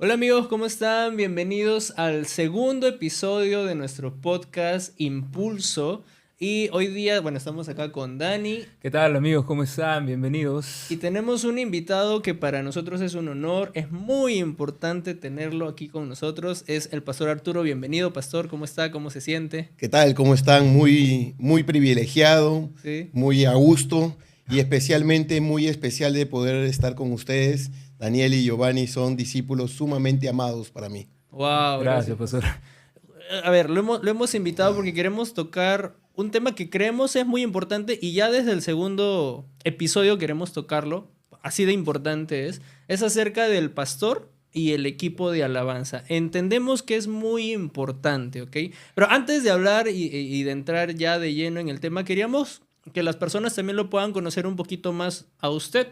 Hola amigos, ¿cómo están? Bienvenidos al segundo episodio de nuestro podcast Impulso. Y hoy día, bueno, estamos acá con Dani ¿Qué tal amigos? ¿Cómo están? y Bienvenidos. tenemos un invitado que para nosotros es un honor, es muy importante tenerlo aquí con nosotros, es el pastor Arturo. Bienvenido, pastor, ¿cómo está? ¿Cómo se siente? ¿Qué tal? ¿Cómo están? Muy privilegiado, Sí. muy a gusto y especialmente muy especial de poder estar con ustedes. Daniel y Giovanni son discípulos sumamente amados para mí. Wow, gracias, Gracias, pastor. pastor. A ver, lo hemos invitado porque queremos tocar un tema que creemos es muy importante y ya desde el segundo episodio queremos tocarlo, así de importante es acerca del pastor y el equipo de alabanza. Entendemos que es muy importante, ¿ok? Pero antes de hablar y de entrar ya de lleno en el tema, queríamos que las personas también lo puedan conocer un poquito más a usted,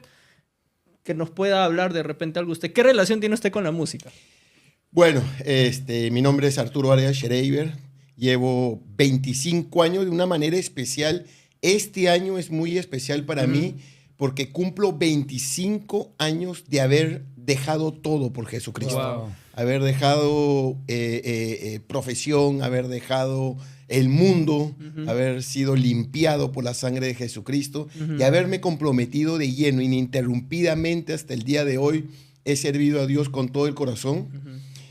que nos pueda hablar de repente algo usted. ¿Qué relación tiene usted con la música? Bueno, mi nombre es Arturo Arias Schreiber. Llevo 25 años de una manera especial. Este año es muy especial para mí porque cumplo 25 años de haber dejado todo por Jesucristo. Wow. Haber dejado profesión, haber dejado el mundo, haber sido limpiado por la sangre de Jesucristo y haberme comprometido de lleno, ininterrumpidamente hasta el día de hoy. He servido a Dios con todo el corazón.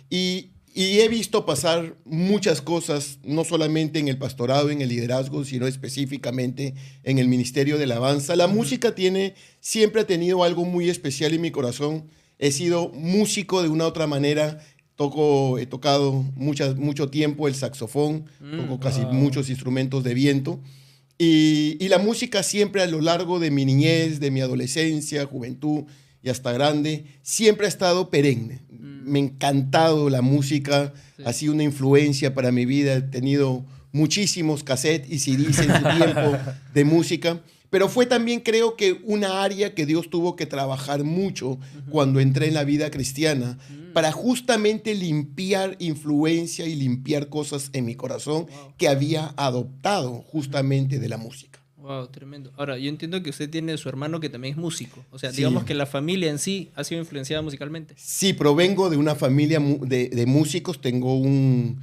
Y he visto pasar muchas cosas, no solamente en el pastorado, en el liderazgo, sino específicamente en el ministerio de alabanza. La música siempre ha tenido algo muy especial en mi corazón. He sido músico de una u otra manera. He tocado mucho tiempo el saxofón, toco casi Wow. muchos instrumentos de viento. Y la música siempre a lo largo de mi niñez, de mi adolescencia, juventud y hasta grande, siempre ha estado perenne. Me ha encantado la música, Sí. ha sido una influencia para mi vida. He tenido muchísimos cassettes y CDs en su tiempo de música, pero fue también creo que una área que Dios tuvo que trabajar mucho cuando entré en la vida cristiana para justamente limpiar influencia y limpiar cosas en mi corazón Wow. que había adoptado justamente de la música. Wow, tremendo. Ahora, yo entiendo que usted tiene su hermano que también es músico. O sea, Sí. digamos que la familia en sí ha sido influenciada musicalmente. Sí, provengo de una familia de músicos. Tengo un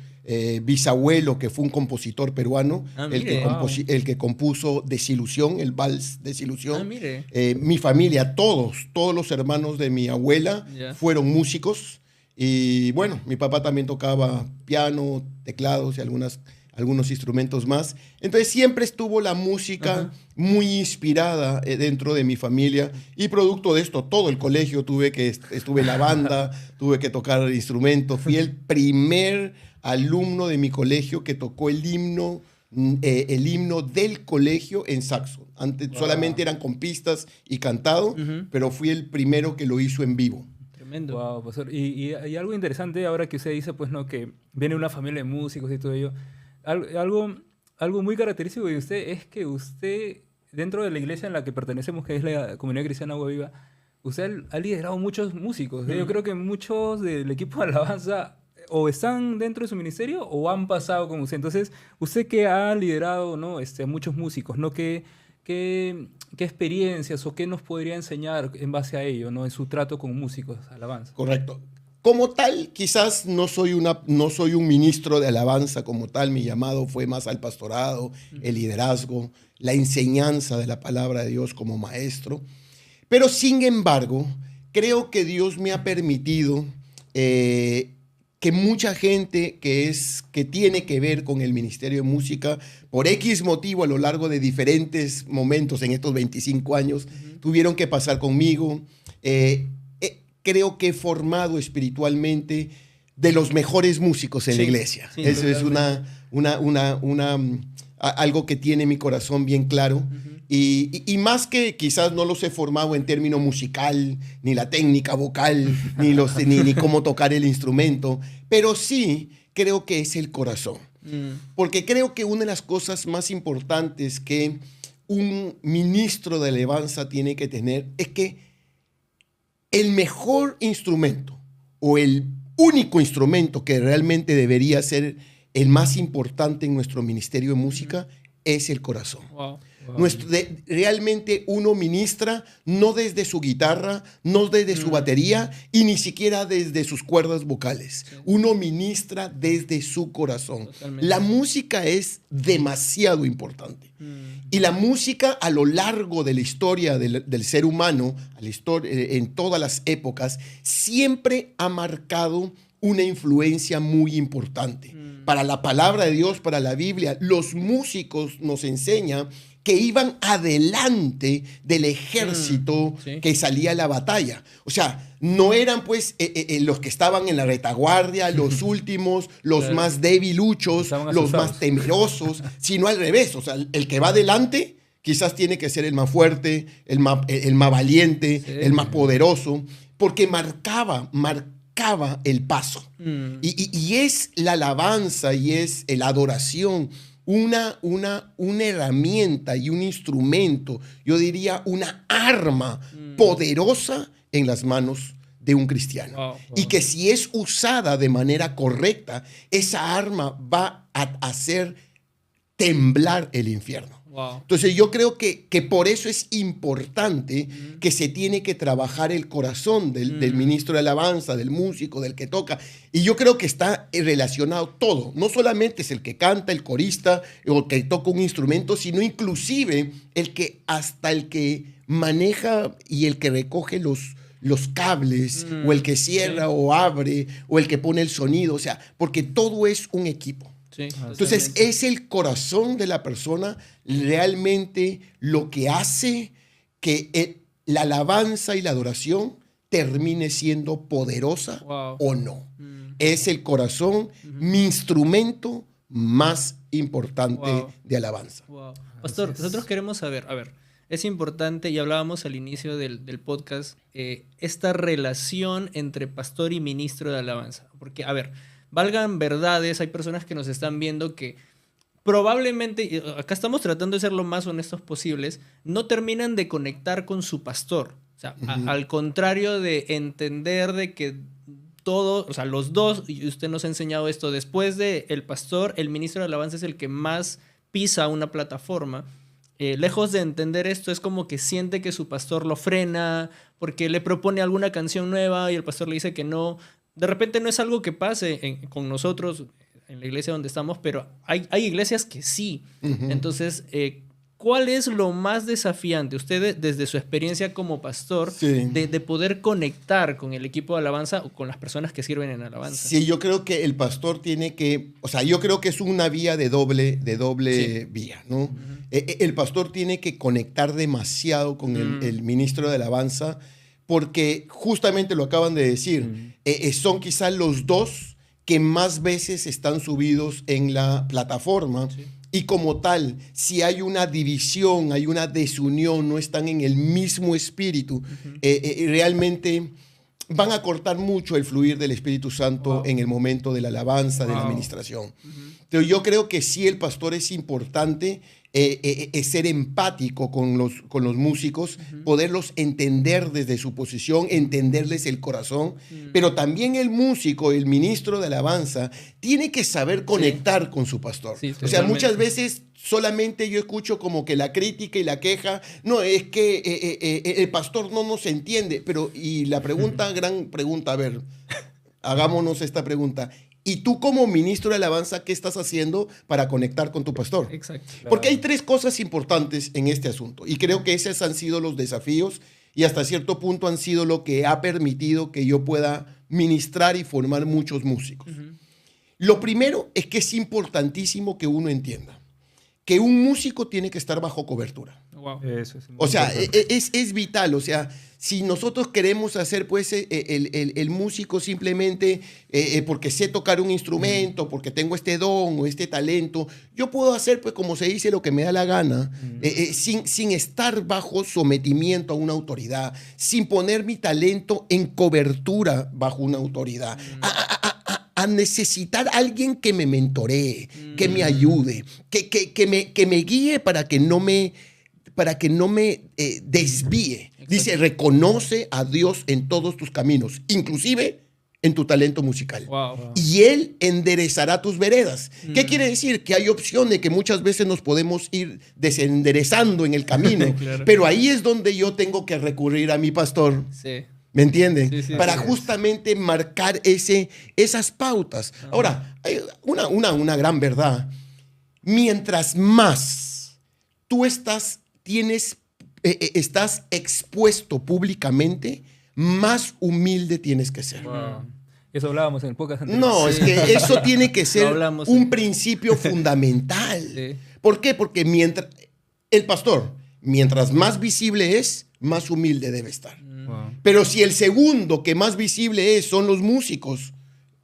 bisabuelo que fue un compositor peruano, Ah, el que, mire. Wow. el que compuso Desilusión, el vals Ah, Desilusión. mire. Mi familia, todos los hermanos de mi abuela Ya. fueron músicos. Y bueno, mi papá también tocaba piano, teclados y algunos instrumentos más. Entonces siempre estuvo la música Ajá. muy inspirada dentro de mi familia y producto de esto, todo el colegio estuve en la banda, tuve que tocar instrumentos. Fui el primer alumno de mi colegio que tocó el himno del colegio en saxo. Antes Wow. solamente eran con pistas y cantado, Ujú. pero fui el primero que lo hizo en vivo. Tremendo. Wow, pastor. Y algo interesante ahora que usted dice, pues, ¿no? Que viene una familia de músicos y todo ello. Algo muy característico de usted es que usted, dentro de la iglesia en la que pertenecemos, que es la Comunidad Cristiana Agua Viva, usted ha liderado muchos músicos. Yo creo que muchos del equipo de alabanza o están dentro de su ministerio o han pasado con usted. Entonces, usted que ha liderado, ¿no? Muchos músicos, ¿no? ¿Qué experiencias o qué nos podría enseñar en base a ello, ¿no? En su trato con músicos, alabanza. Correcto. Como tal, quizás no soy un ministro de alabanza como tal. Mi llamado fue más al pastorado, el liderazgo, la enseñanza de la palabra de Dios como maestro. Pero sin embargo, creo que Dios me ha permitido que mucha gente que tiene que ver con el ministerio de música, por X motivo a lo largo de diferentes momentos en estos 25 años, tuvieron que pasar conmigo. Creo que he formado espiritualmente de los mejores músicos en Sí, la iglesia. sí, Eso es totalmente. algo que tiene mi corazón bien claro. Ujú. Y más que quizás no los he formado en término musical, ni la técnica vocal, ni cómo tocar el instrumento, pero sí creo que es el corazón. Porque creo que una de las cosas más importantes que un ministro de alabanza tiene que tener es que el mejor instrumento o el único instrumento que realmente debería ser el más importante en nuestro ministerio de música es el corazón. Wow. Wow. Realmente uno ministra no desde su guitarra, no desde su batería y ni siquiera desde sus cuerdas vocales. Sí. Uno ministra desde su corazón. Totalmente. La música es demasiado importante. Mm. Y la música a lo largo de la historia del ser humano, en todas las épocas, siempre ha marcado una influencia muy importante. Para la palabra de Dios, para la Biblia, los músicos nos enseñan que iban adelante del ejército Sí. que salía a la batalla. O sea, no eran pues los que estaban en la retaguardia, los últimos, los Claro. más debiluchos, Estaban los asustados. más temerosos, sino al revés. O sea, el que va adelante quizás tiene que ser el más fuerte, el más valiente, Sí. el más poderoso, porque marcaba el paso. Mm. Y es la alabanza y es la adoración una herramienta y un instrumento, yo diría una arma poderosa en las manos de un cristiano. Wow. Y que si es usada de manera correcta, esa arma va a hacer temblar el infierno. Wow. Entonces yo creo que por eso es importante que se tiene que trabajar el corazón del ministro de alabanza, del músico, del que toca. Y yo creo que está relacionado todo. No solamente es el que canta, el corista o el que toca un instrumento, sino inclusive hasta el que maneja y el que recoge los cables o el que cierra Sí. o abre o el que pone el sonido. O sea, porque todo es un equipo. Sí, Entonces totalmente. es el corazón de la persona realmente lo que hace que la alabanza y la adoración termine siendo poderosa Wow. o no. Mm. Es el corazón mi instrumento más importante Wow. de alabanza. Wow. Pastor, Así es. nosotros queremos saber, a ver, es importante, y hablábamos al inicio del podcast, esta relación entre pastor y ministro de alabanza. Porque, a ver, valgan verdades, hay personas que nos están viendo que probablemente, y acá estamos tratando de ser lo más honestos posibles, no terminan de conectar con su pastor. O sea, al contrario de entender de que todo, o sea, los dos, y usted nos ha enseñado esto, después de el pastor, el ministro de alabanza es el que más pisa una plataforma. Lejos de entender esto, es como que siente que su pastor lo frena porque le propone alguna canción nueva y el pastor le dice que no. De repente no es algo que pase con nosotros en la iglesia donde estamos, pero hay iglesias que sí. Entonces, ¿cuál es lo más desafiante, usted desde su experiencia como pastor, Sí. de poder conectar con el equipo de alabanza o con las personas que sirven en alabanza? Sí, yo creo que el pastor tiene que, o sea, yo creo que es una vía de doble Sí. vía, ¿no? El pastor tiene que conectar demasiado con el ministro de alabanza porque justamente lo acaban de decir, son quizás los dos que más veces están subidos en la plataforma. Sí. Y como tal, si hay una división, hay una desunión, no están en el mismo espíritu, realmente van a cortar mucho el fluir del Espíritu Santo Wow. en el momento de la alabanza, de la Wow. administración. Pero yo creo que sí, el pastor es importante ser empático con los músicos, poderlos entender desde su posición, entenderles el corazón, pero también el músico, el ministro de alabanza, tiene que saber conectar con su pastor. Sí, O sea, totalmente. muchas veces solamente yo escucho como que la crítica y la queja, no, es que el pastor no nos entiende, pero y la pregunta, gran pregunta, a ver, hagámonos esta pregunta. ¿Y tú como ministro de alabanza qué estás haciendo para conectar con tu pastor? Exacto. Porque hay tres cosas importantes en este asunto y creo que esos han sido los desafíos y hasta cierto punto han sido lo que ha permitido que yo pueda ministrar y formar muchos músicos. Lo primero es que es importantísimo que uno entienda que un músico tiene que estar bajo cobertura. Wow. Eso es muy O sea, importante. es vital. O sea, si nosotros queremos hacer pues el músico simplemente porque sé tocar un instrumento, porque tengo este don o este talento, yo puedo hacer pues como se dice lo que me da la gana, sin estar bajo sometimiento a una autoridad, sin poner mi talento en cobertura bajo una autoridad. A necesitar a alguien que me mentoree, que me ayude, que me guíe para que no me desvíe. Exacto. Dice, reconoce a Dios en todos tus caminos, inclusive en tu talento musical. Wow. Y Él enderezará tus veredas. ¿Qué quiere decir? Que hay opción de que muchas veces nos podemos ir desenderezando en el camino, Claro. pero ahí es donde yo tengo que recurrir a mi pastor. Sí. ¿Me entienden? Sí, sí, para sí. justamente marcar esas pautas. Ahora, hay una gran verdad. Mientras más tú estás expuesto públicamente, más humilde tienes que ser. Wow. Eso hablábamos en el podcast anterior. No, es que eso tiene que ser hablamos, un sí. principio fundamental. Sí. ¿Por qué? Porque el pastor, mientras más visible es, más humilde debe estar. Wow. Pero si el segundo que más visible son los músicos,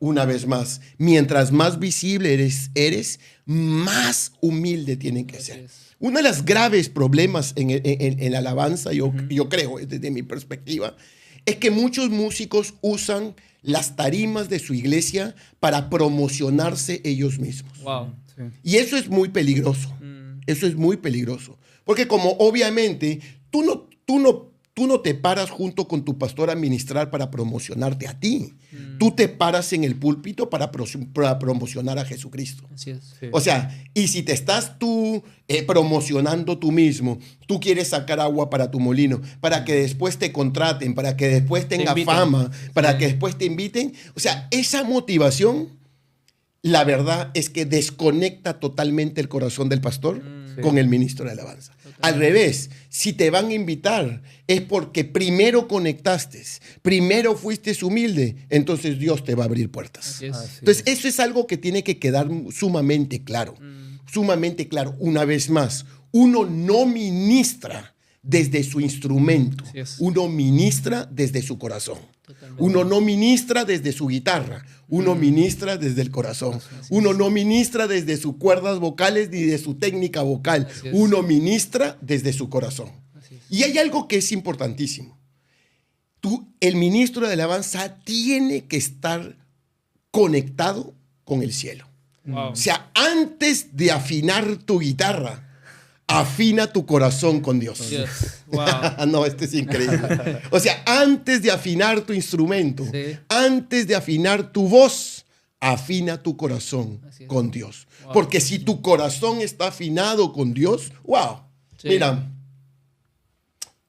una vez más, mientras más visible eres, más humilde tienen que ser. es. Uno de los graves problemas en la alabanza, yo creo, desde mi perspectiva, es que muchos músicos usan las tarimas de su iglesia para promocionarse ellos mismos. Wow. Sí. Y eso es muy peligroso. Eso es muy peligroso. Porque como obviamente tú no te paras junto con tu pastor a ministrar para promocionarte a ti. Tú te paras en el púlpito para promocionar a Jesucristo. Así es. Sí. O sea, y si te estás tú promocionando tú mismo, tú quieres sacar agua para tu molino, para que después te contraten, para que después tenga inviten. fama, para Sí. que después te inviten. O sea, esa motivación, la verdad es que desconecta totalmente el corazón del pastor Sí. con el ministro de alabanza. Al revés, si te van a invitar es porque primero conectaste, primero fuiste humilde, entonces Dios te va a abrir puertas. Así es. Así Entonces, es. eso es algo que tiene que quedar sumamente claro. Sumamente claro. Una vez más, uno no ministra desde su instrumento. Así es. Uno ministra desde su corazón. Totalmente. Uno no ministra desde su guitarra. Uno ministra desde el corazón. Uno no ministra desde sus cuerdas vocales ni de su técnica vocal. Así es. Uno ministra desde su corazón. Así es. Y hay algo que es importantísimo. El ministro de alabanza tiene que estar conectado con el cielo. Wow. O sea, antes de afinar tu guitarra, afina tu corazón con Dios. Dios. Wow. No, esto es increíble. O sea, antes de afinar tu instrumento, Sí. antes de afinar tu voz, afina tu corazón Así es. con Dios. Wow. Porque si tu corazón está afinado con Dios, wow, Sí. mira,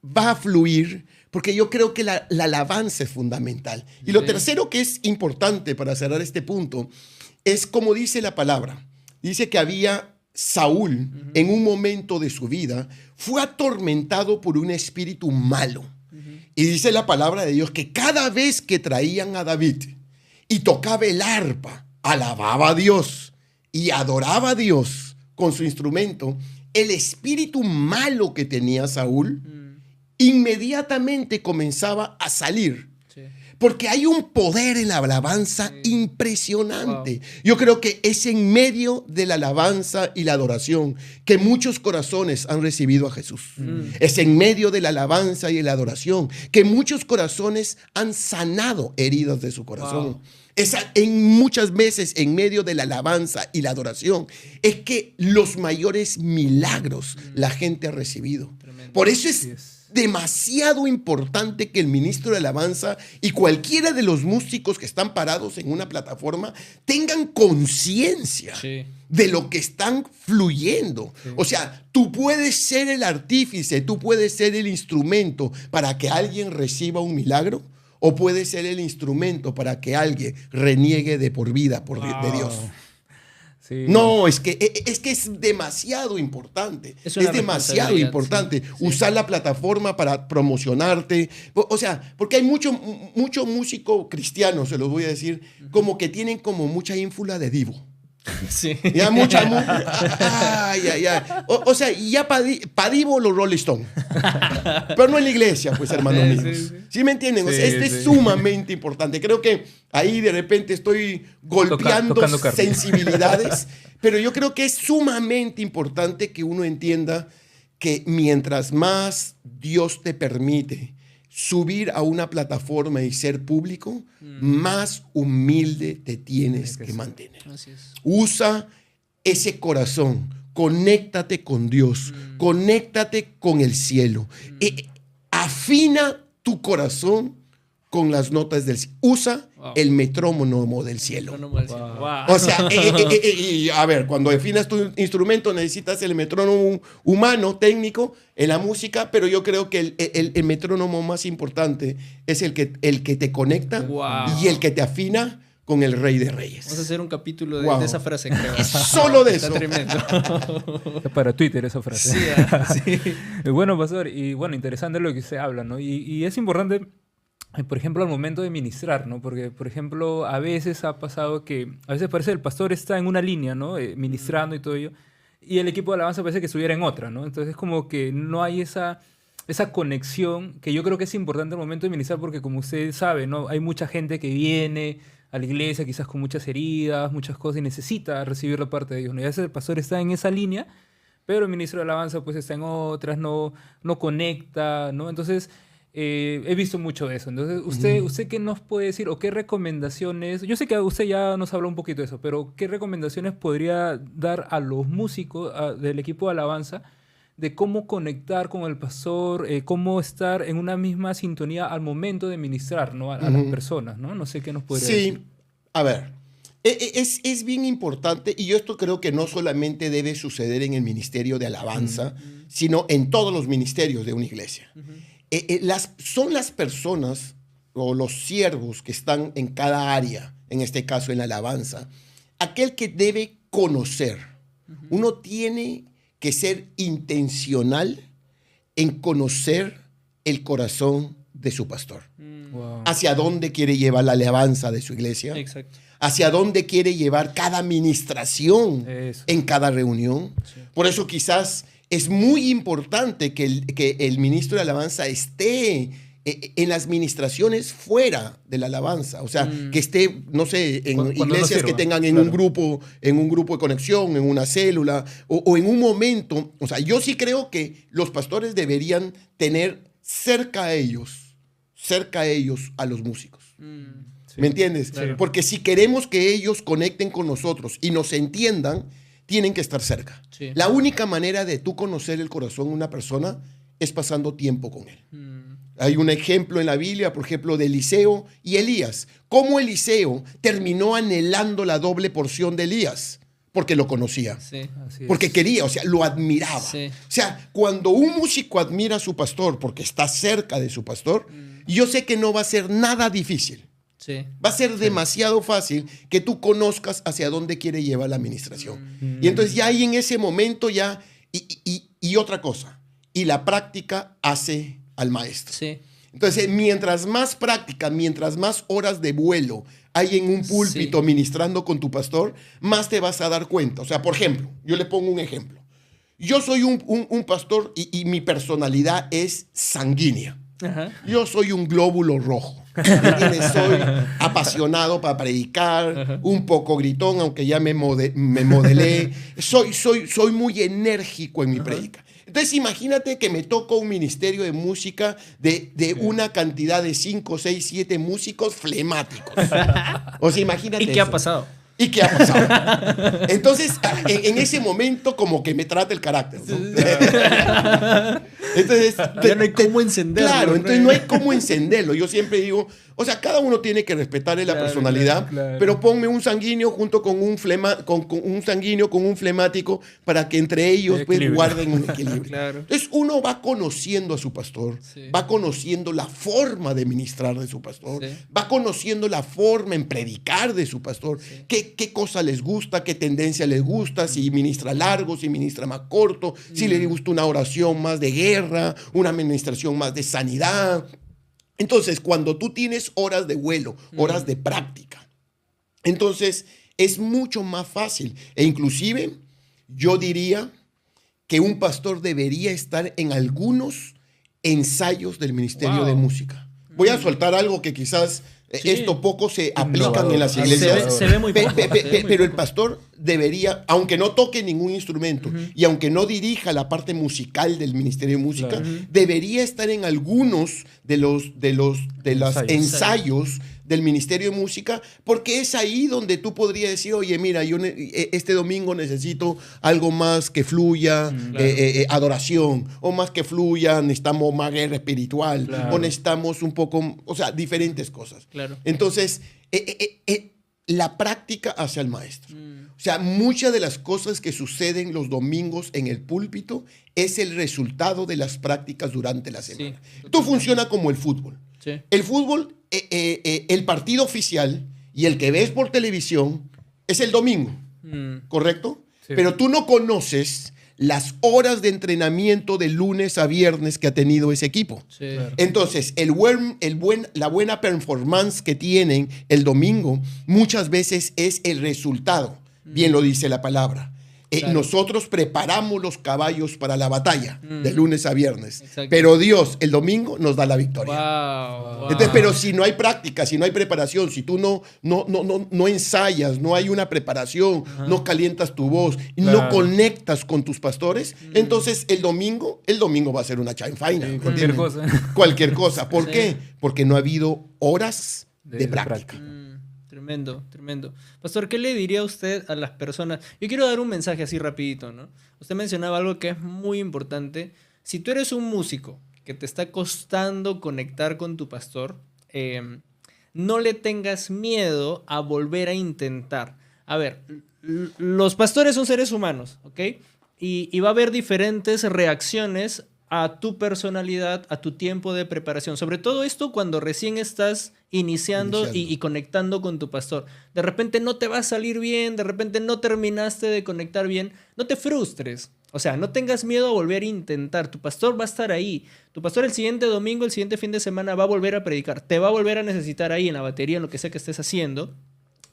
va a fluir, porque yo creo que la alabanza es fundamental. Y lo Sí. tercero que es importante para cerrar este punto es como dice la palabra. Dice que había Saúl, en un momento de su vida, fue atormentado por un espíritu malo. Y dice la palabra de Dios que cada vez que traían a David y tocaba el arpa, alababa a Dios y adoraba a Dios con su instrumento, el espíritu malo que tenía Saúl inmediatamente comenzaba a salir. Sí. Porque hay un poder en la alabanza impresionante. Yo creo que es en medio de la alabanza y la adoración que muchos corazones han recibido a Jesús. Es en medio de la alabanza y la adoración que muchos corazones han sanado heridas de su corazón. Wow. Muchas veces en medio de la alabanza y la adoración es que los mayores milagros la gente ha recibido. Tremendo. Por eso Así es es. demasiado importante que el ministro de alabanza y cualquiera de los músicos que están parados en una plataforma tengan conciencia Sí. de lo que están fluyendo. Sí. O sea, tú puedes ser el artífice, tú puedes ser el instrumento para que alguien reciba un milagro, o puedes ser el instrumento para que alguien reniegue de por vida de Dios. Sí. No, es que es demasiado importante. Es una Es demasiado responsabilidad, importante sí, sí. usar la plataforma para promocionarte. O sea, porque hay mucho músico cristiano, se los voy a decir, como que tienen como mucha ínfula de divo. Sí. Ya ay. O sea, ya pa' divo los Rolling Stone. Pero no en la iglesia, pues, hermanos Sí, míos. sí, sí. ¿Sí me entienden? O sea, Sí, es sí. sumamente importante. Creo que ahí de repente estoy golpeando Tocando carne. sensibilidades, pero yo creo que es sumamente importante que uno entienda que mientras más Dios te permite subir a una plataforma y ser público, más humilde te tienes que mantener. Así es. Usa ese corazón, conéctate con Dios, conéctate con el cielo. Afina tu corazón con las notas del cielo. Usa el metrónomo del cielo. Wow. O sea, a ver, cuando definas tu instrumento necesitas el metrónomo humano, técnico, en la música, pero yo creo que el metrónomo más importante es el que te conecta y el que te afina con el Rey de Reyes. Vamos a hacer un capítulo de esa frase, creo. Es solo de Está eso. tremendo. Es para Twitter esa frase. Sí. Bueno, pastor, y bueno, interesante lo que se habla, ¿no? Y es importante, por ejemplo, al momento de ministrar, ¿no? Porque, por ejemplo, a veces ha pasado que, a veces parece que el pastor está en una línea, ¿no? Ministrando y todo ello, y el equipo de alabanza parece que estuviera en otra, ¿no? Entonces es como que no hay esa conexión que yo creo que es importante al momento de ministrar, porque como usted sabe, ¿no? Hay mucha gente que viene a la iglesia quizás con muchas heridas, muchas cosas, y necesita recibir la parte de Dios, ¿no? Y a veces el pastor está en esa línea, pero el ministro de alabanza pues está en otras, no conecta, ¿no? Entonces he visto mucho de eso. Entonces, ¿usted qué nos puede decir o qué recomendaciones? Yo sé que usted ya nos habló un poquito de eso, pero ¿qué recomendaciones podría dar a los músicos del equipo de alabanza de cómo conectar con el pastor, cómo estar en una misma sintonía al momento de ministrar, ¿no? a las personas, ¿no? No sé qué nos podría decir. Sí, a ver, es bien importante, y yo esto creo que no solamente debe suceder en el ministerio de alabanza, sino en todos los ministerios de una iglesia. Son las personas o los siervos que están en cada área, en este caso en la alabanza, aquel que debe conocer. Uno tiene que ser intencional en conocer el corazón de su pastor. Wow. Hacia dónde quiere llevar la alabanza de su iglesia. Exacto. Hacia dónde quiere llevar cada administración en cada reunión. Sí. Por eso quizás es muy importante que el ministro de alabanza esté en las ministraciones fuera de la alabanza. O sea, que esté, no sé, en iglesias que tengan en un grupo de conexión, en una célula, o en un momento. O sea, yo sí creo que los pastores deberían tener cerca a ellos a los músicos. Sí, ¿me entiendes? Claro. Porque si queremos que ellos conecten con nosotros y nos entiendan, tienen que estar cerca. Sí. La única manera de tú conocer el corazón de una persona es pasando tiempo con él. Hay un ejemplo en la Biblia, por ejemplo, de Eliseo y Elías. ¿Cómo Eliseo terminó anhelando la doble porción de Elías? Porque lo conocía. Sí, porque quería, o sea, lo admiraba. Sí. O sea, cuando un músico admira a su pastor porque está cerca de su pastor, yo sé que no va a ser nada difícil. Sí. Va a ser demasiado fácil que tú conozcas hacia dónde quiere llevar la administración. Y entonces ya ahí en ese momento ya, y otra cosa, y la práctica hace al maestro. Sí. Entonces, mientras más práctica, mientras más horas de vuelo hay en un púlpito ministrando con tu pastor, más te vas a dar cuenta. O sea, por ejemplo, yo le pongo un ejemplo. Yo soy un pastor y mi personalidad es sanguínea. Ajá. Yo soy un glóbulo rojo. Soy apasionado para predicar, un poco gritón, aunque ya me modelé. Soy muy enérgico en mi prédica. Entonces imagínate que me toca un ministerio de música de una cantidad de 5, 6, 7 músicos flemáticos. O sea, imagínate. ¿Y qué ha pasado? ¿Y qué ha pasado? Entonces, en ese momento como que me trata el carácter, ¿no? Entonces, ya no hay cómo encenderlo. Claro, entonces no hay cómo encenderlo. Yo siempre digo, o sea, cada uno tiene que respetar la personalidad, pero ponme un sanguíneo junto con un sanguíneo con un flemático para que entre ellos pues, guarden un equilibrio. Claro. Entonces uno va conociendo a su pastor, va conociendo la forma de ministrar de su pastor, va conociendo la forma en predicar de su pastor, qué cosa les gusta, qué tendencia les gusta, si ministra largo, si ministra más corto, si le gusta una oración más de guerra, una administración más de sanidad. Entonces, cuando tú tienes horas de vuelo, horas de práctica, entonces es mucho más fácil. E inclusive, yo diría que un pastor debería estar en algunos ensayos del Ministerio de Música. Voy a soltar algo que quizás esto poco se aplican en las iglesias. Se ve muy poco. Pero el pastor debería, aunque no toque ningún instrumento y aunque no dirija la parte musical del Ministerio de Música, debería estar en algunos de los ensayos del Ministerio de Música, porque es ahí donde tú podrías decir, oye, mira, este domingo necesito algo más que fluya, adoración, o más que fluya, necesitamos más guerra espiritual, Claro. o necesitamos un poco, o sea, diferentes cosas. Claro. Entonces, la práctica hace al maestro. O sea, muchas de las cosas que suceden los domingos en el púlpito es el resultado de las prácticas durante la semana. Esto funciona como el fútbol. Sí. El fútbol, el partido oficial y el que ves por televisión es el domingo, ¿correcto? Sí. Pero tú no conoces las horas de entrenamiento de lunes a viernes que ha tenido ese equipo. Sí. Claro. Entonces, la buena performance que tienen el domingo muchas veces es el resultado. Bien lo dice la palabra. Claro. Nosotros preparamos los caballos para la batalla de lunes a viernes. Exacto. Pero Dios el domingo nos da la victoria. Wow. Entonces, pero si no hay práctica, si no hay preparación, si tú no ensayas, no hay una preparación, no calientas tu voz, no Claro. conectas con tus pastores, entonces el domingo va a ser una chanfaina. Sí, ¿me cualquier entienden? cosa. Cualquier cosa. ¿Por Sí. qué? Porque no ha habido horas de De práctica. Tremendo, tremendo. Pastor, ¿qué le diría usted a las personas? Yo quiero dar un mensaje así rapidito, ¿no? Usted mencionaba algo que es muy importante. Si tú eres un músico que te está costando conectar con tu pastor, no le tengas miedo a volver a intentar. A ver, los pastores son seres humanos, ¿ok? Y va a haber diferentes reacciones a tu personalidad, a tu tiempo de preparación. Sobre todo esto cuando recién estás iniciando. Y conectando con tu pastor. De repente no te va a salir bien, de repente no terminaste de conectar bien. No te frustres. O sea, no tengas miedo a volver a intentar. Tu pastor va a estar ahí. Tu pastor el siguiente domingo, el siguiente fin de semana va a volver a predicar. Te va a volver a necesitar ahí en la batería, en lo que sea que estés haciendo.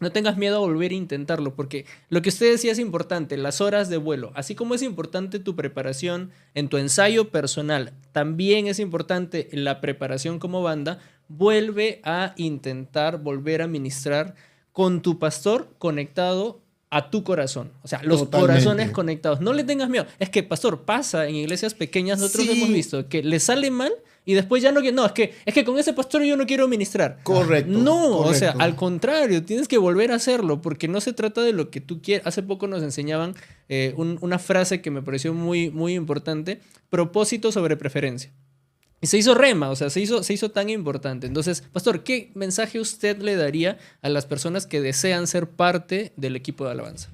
No tengas miedo a volver a intentarlo, porque lo que usted decía es importante, las horas de vuelo. Así como es importante tu preparación en tu ensayo personal, también es importante la preparación como banda. Vuelve a intentar volver a ministrar con tu pastor conectado a tu corazón. O sea, los Totalmente. corazones conectados. No le tengas miedo. Es que, pastor, pasa en iglesias pequeñas, nosotros Sí. hemos visto que le sale mal y después ya no... No, es que con ese pastor yo no quiero ministrar. Correcto. No, o sea, correcto. al contrario, tienes que volver a hacerlo porque no se trata de lo que tú quieres. Hace poco nos enseñaban una frase que me pareció muy, muy importante, propósito sobre preferencia. Y se hizo rema, o sea, se hizo tan importante. Entonces, pastor, ¿qué mensaje usted le daría a las personas que desean ser parte del equipo de alabanza?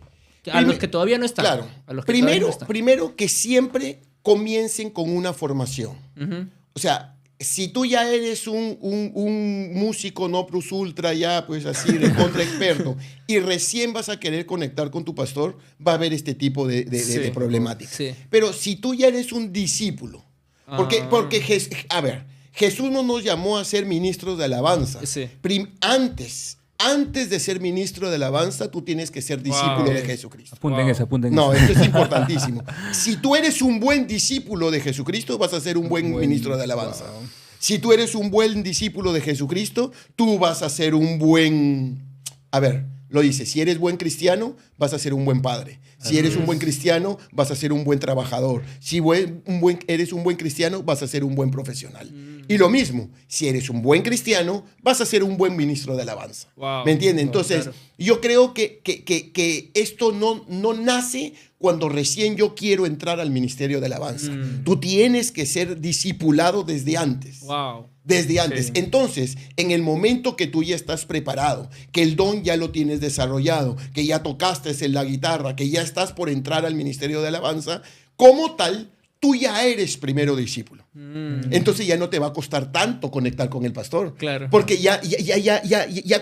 A los que todavía no están. Claro. A los que todavía no están. Primero que siempre comiencen con una formación. Ujú. O sea, si tú ya eres un músico no plus ultra, ya pues así de contra experto, y recién vas a querer conectar con tu pastor, va a haber este tipo de Sí. problemática. Sí. Pero si tú ya eres un discípulo, porque a ver, Jesús no nos llamó a ser ministros de alabanza. Sí. Antes de ser ministro de alabanza, tú tienes que ser discípulo Wow. de Jesucristo. Apunten Wow. eso, apunten No, eso. esto es importantísimo. Si tú eres un buen discípulo de Jesucristo, vas a ser un buen ministro de alabanza. Wow. Si tú eres un buen discípulo de Jesucristo, tú vas a ser un buen... A ver, lo dice, si eres buen cristiano, vas a ser un buen padre. Si eres un buen cristiano, vas a ser un buen trabajador. Si eres un buen cristiano, vas a ser un buen profesional. Y lo mismo, si eres un buen cristiano, vas a ser un buen ministro de alabanza. Wow. ¿Me entiendes? No, Entonces, claro. yo creo que esto no nace cuando recién yo quiero entrar al ministerio de alabanza. Tú tienes que ser discipulado desde antes. Wow. Desde antes. Sí. Entonces, en el momento que tú ya estás preparado, que el don ya lo tienes desarrollado, que ya tocaste en la guitarra, que ya estás por entrar al ministerio de alabanza, como tal, tú ya eres primero discípulo. Entonces ya no te va a costar tanto conectar con el pastor. Claro. Porque ya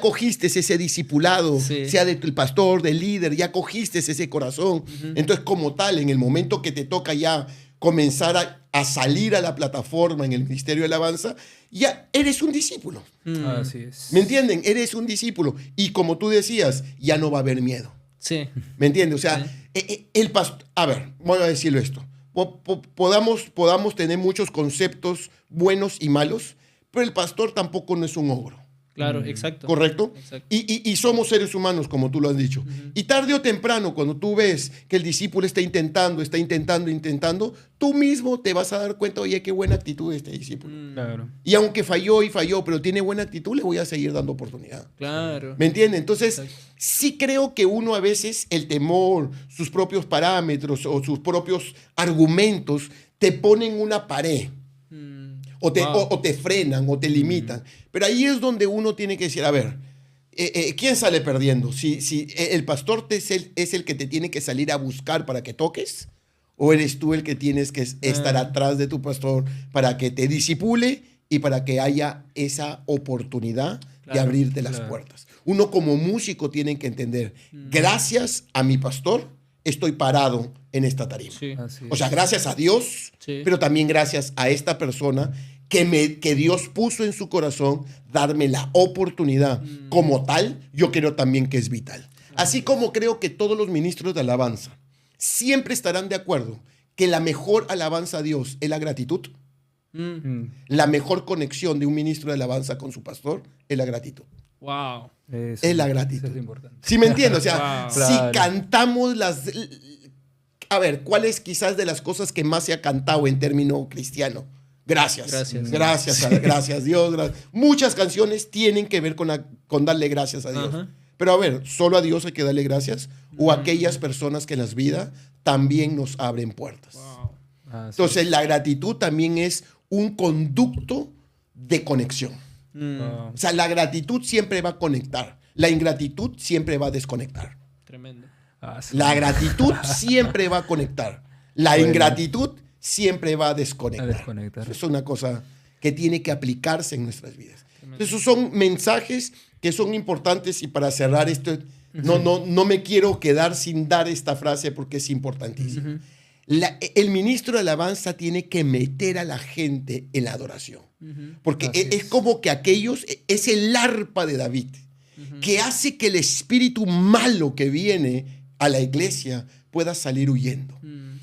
cogiste ese discipulado, Sí. sea del pastor, del líder, ya cogiste ese corazón. Entonces, como tal, en el momento que te toca ya comenzar a salir a la plataforma en el ministerio de alabanza, ya eres un discípulo. Así es. ¿Me entienden? Eres un discípulo. Y como tú decías, ya no va a haber miedo. Sí. ¿Me entiendes? O sea, el pastor... A ver, voy a decirlo esto. Podamos tener muchos conceptos buenos y malos, pero el pastor tampoco no es un ogro. Claro, exacto. ¿Correcto? Exacto. Y somos seres humanos, como tú lo has dicho. Y tarde o temprano, cuando tú ves que el discípulo está intentando, tú mismo te vas a dar cuenta, oye, qué buena actitud este discípulo. Claro. Y aunque falló y falló, pero tiene buena actitud, le voy a seguir dando oportunidad. Claro. ¿Me entiendes? Entonces, Exacto. sí creo que uno a veces, el temor, sus propios parámetros o sus propios argumentos, te ponen una pared. O te frenan o te limitan. Pero ahí es donde uno tiene que decir, a ver, ¿quién sale perdiendo? Si el pastor es el que te tiene que salir a buscar para que toques, o eres tú el que tienes que estar atrás de tu pastor para que te disipule y para que haya esa oportunidad de abrirte las puertas. Uno como músico tiene que entender, gracias a mi pastor estoy parado en esta tarima. Sí. O sea, gracias a Dios, pero también gracias a esta persona que Dios puso en su corazón darme la oportunidad. Como tal, yo creo también que es vital. Así como creo que todos los ministros de alabanza siempre estarán de acuerdo que la mejor alabanza a Dios es la gratitud. La mejor conexión de un ministro de alabanza con su pastor es la gratitud. Wow. Es la gratitud. Eso es importante. ¿Sí me entiendes? O sea, Wow. si Claro. cantamos las... A ver, ¿cuál es quizás de las cosas que más se ha cantado en término cristiano? Gracias. Gracias Dios. Muchas canciones tienen que ver con darle gracias a Dios. Ajá. Pero a ver, ¿solo a Dios hay que darle gracias? ¿O a aquellas personas que en las vidas también nos abren puertas? Wow. Entonces, la gratitud también es un conducto de conexión. Wow. O sea, la gratitud siempre va a conectar. La ingratitud siempre va a desconectar. Tremendo. La gratitud siempre va a conectar. La Bueno. ingratitud siempre va a A desconectar. desconectar. Eso es una cosa que tiene que aplicarse en nuestras vidas. Esos son mensajes que son importantes y para cerrar esto, no me quiero quedar sin dar esta frase porque es importantísima. El ministro de alabanza tiene que meter a la gente en la adoración. Porque Así es como que es el arpa de David, que hace que el espíritu malo que viene a la iglesia pueda salir huyendo.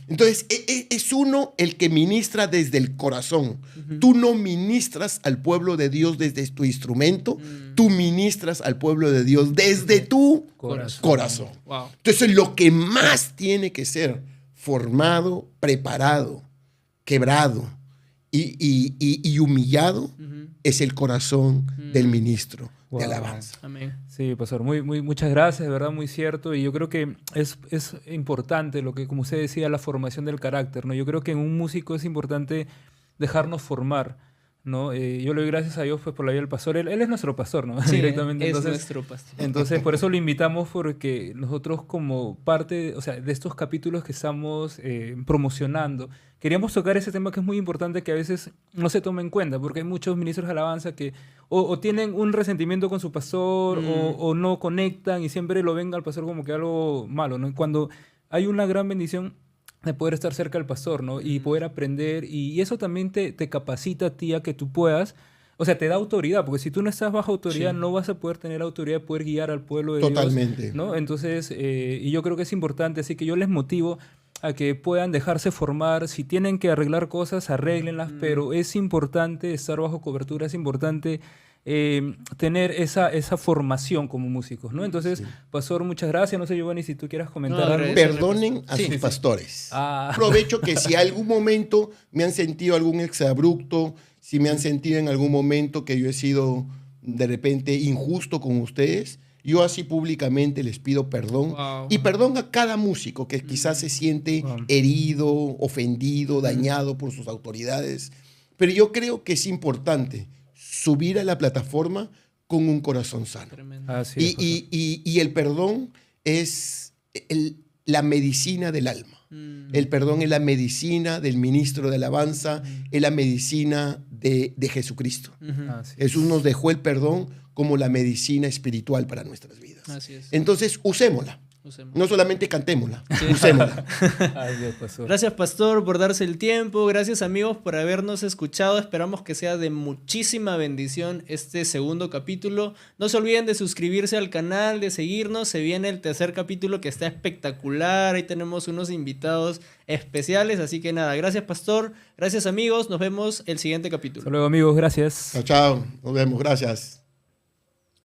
Entonces, es uno el que ministra desde el corazón. Tú no ministras al pueblo de Dios desde tu instrumento, tú ministras al pueblo de Dios desde tu corazón. Wow. Entonces, lo que más tiene que ser formado, preparado, quebrado y humillado es el corazón del ministro de Wow. alabanza. Amén. Sí, pastor, muchas gracias, de verdad, muy cierto. Y yo creo que es importante lo que, como usted decía, la formación del carácter, ¿no? Yo creo que en un músico es importante dejarnos formar, ¿no? Yo le doy gracias a Dios pues, por la vida del pastor. Él es nuestro pastor, ¿no? Sí, Directamente. es Entonces, nuestro pastor. entonces, por eso lo invitamos, porque nosotros como parte, o sea, de estos capítulos que estamos promocionando, queríamos tocar ese tema que es muy importante, que a veces no se toma en cuenta, porque hay muchos ministros de alabanza que o tienen un resentimiento con su pastor o no conectan y siempre lo ven al pastor como que algo malo, ¿no? Cuando hay una gran bendición de poder estar cerca del pastor, ¿no? Y poder aprender, y eso también te capacita a ti a que tú puedas, o sea, te da autoridad, porque si tú no estás bajo autoridad, no vas a poder tener autoridad de poder guiar al pueblo de Totalmente. Dios, ¿no? Entonces, y yo creo que es importante, así que yo les motivo a que puedan dejarse formar. Si tienen que arreglar cosas, arréglenlas, pero es importante estar bajo cobertura, es importante tener esa formación como músicos, ¿no? Entonces, pastor, muchas gracias. No sé, Giovanni, si tú quieras comentar No, algo. Perdonen a Sí, sus sí. pastores. Ah. Aprovecho que si algún momento me han sentido algún exabrupto, si me han sentido en algún momento que yo he sido de repente injusto con ustedes, yo así públicamente les pido perdón. Wow. Y perdón a cada músico que quizás se siente Wow. herido, ofendido, dañado por sus autoridades. Pero yo creo que es importante subir a la plataforma con un corazón sano. Tremendo. Así es, pastor. Y el perdón es la medicina del alma. El perdón es la medicina del ministro de alabanza, es la medicina de Jesucristo. Así es. Jesús nos dejó el perdón como la medicina espiritual para nuestras vidas. Así es. Entonces, usémosla. Usemos. No solamente cantémosla, usémosla. Ay, Dios, pastor. Gracias, pastor, por darse el tiempo. Gracias, amigos, por habernos escuchado. Esperamos que sea de muchísima bendición este segundo capítulo. No se olviden de suscribirse al canal, de seguirnos. Se viene el tercer capítulo que está espectacular. Ahí tenemos unos invitados especiales. Así que nada, gracias, pastor. Gracias, amigos. Nos vemos el siguiente capítulo. Hasta luego, amigos. Gracias. Chao, chao. Nos vemos. Gracias.